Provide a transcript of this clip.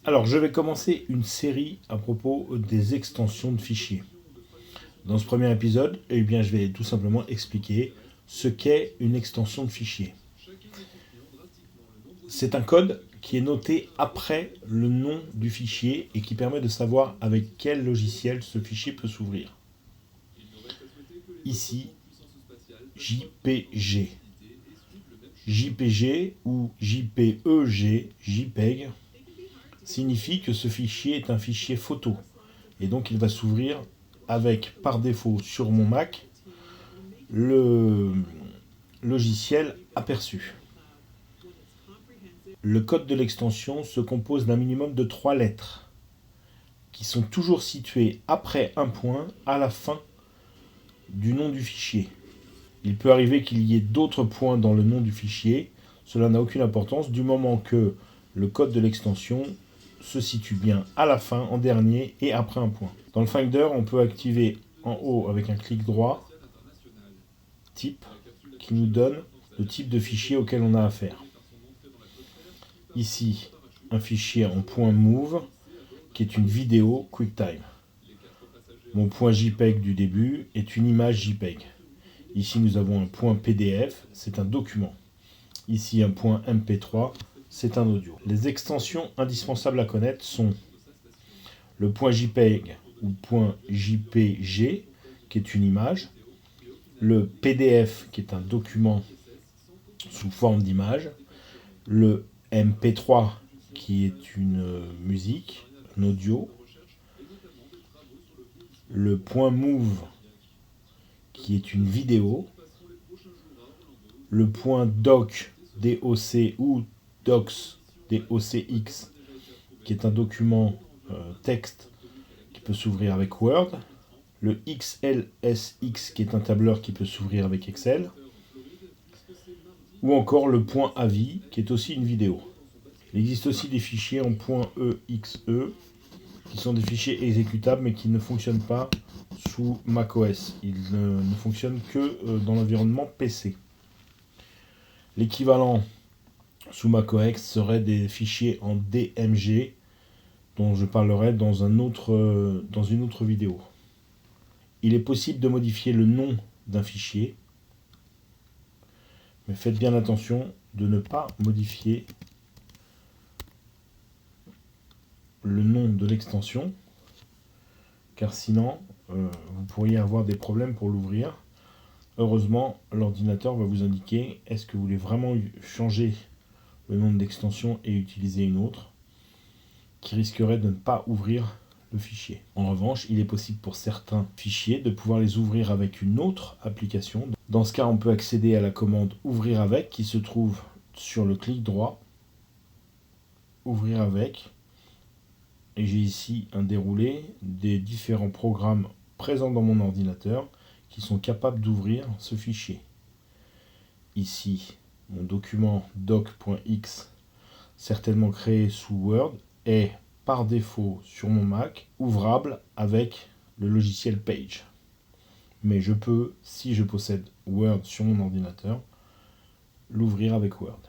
Alors, je vais commencer une série à propos des extensions de fichiers. Dans ce premier épisode, je vais tout simplement expliquer ce qu'est une extension de fichier. C'est un code qui est noté après le nom du fichier et qui permet de savoir avec quel logiciel ce fichier peut s'ouvrir. Ici, JPG. JPG ou JPEG, JPEG, signifie que ce fichier est un fichier photo. Et donc il va s'ouvrir avec, par défaut sur mon Mac, le logiciel aperçu. Le code de l'extension se compose d'un minimum de 3 lettres qui sont toujours situées après un point à la fin du nom du fichier. Il peut arriver qu'il y ait d'autres points dans le nom du fichier, cela n'a aucune importance du moment que le code de l'extension se situe bien à la fin, en dernier et après un point. Dans le Finder, on peut activer en haut avec un clic droit type qui nous donne le type de fichier auquel on a affaire. Ici, un fichier en .move qui est une vidéo QuickTime. Mon .jpeg du début est une image JPEG. Ici, nous avons un .pdf, c'est un document. Ici, un .mp3, c'est un audio. Les extensions indispensables à connaître sont le .jpeg ou .jpg, qui est une image, le PDF, qui est un document sous forme d'image, le MP3, qui est une musique, un audio, le .move, qui est une vidéo, le .doc, DOC ou docs, DOCX, qui est un document texte qui peut s'ouvrir avec Word, le XLSX, qui est un tableur qui peut s'ouvrir avec Excel, ou encore le .avi, qui est aussi une vidéo. Il existe aussi des fichiers en .exe, qui sont des fichiers exécutables, mais qui ne fonctionnent pas sous macOS. Ils ne fonctionnent que dans l'environnement PC. L'équivalent sous macOS serait des fichiers en DMG, dont je parlerai dans une autre vidéo. Il est possible de modifier le nom d'un fichier, mais faites bien attention de ne pas modifier le nom de l'extension, car sinon vous pourriez avoir des problèmes pour l'ouvrir. Heureusement, l'ordinateur va vous indiquer est-ce que vous voulez vraiment changer le nom de l'extension et utiliser une autre qui risquerait de ne pas ouvrir le fichier. En revanche, il est possible pour certains fichiers de pouvoir les ouvrir avec une autre application. Dans ce cas, on peut accéder à la commande ouvrir avec qui se trouve sur le clic droit, ouvrir avec, et j'ai ici un déroulé des différents programmes présents dans mon ordinateur qui sont capables d'ouvrir ce fichier. Ici, mon document doc.x, certainement créé sous Word, est par défaut sur mon Mac ouvrable avec le logiciel Page. Mais je peux, si je possède Word sur mon ordinateur, l'ouvrir avec Word.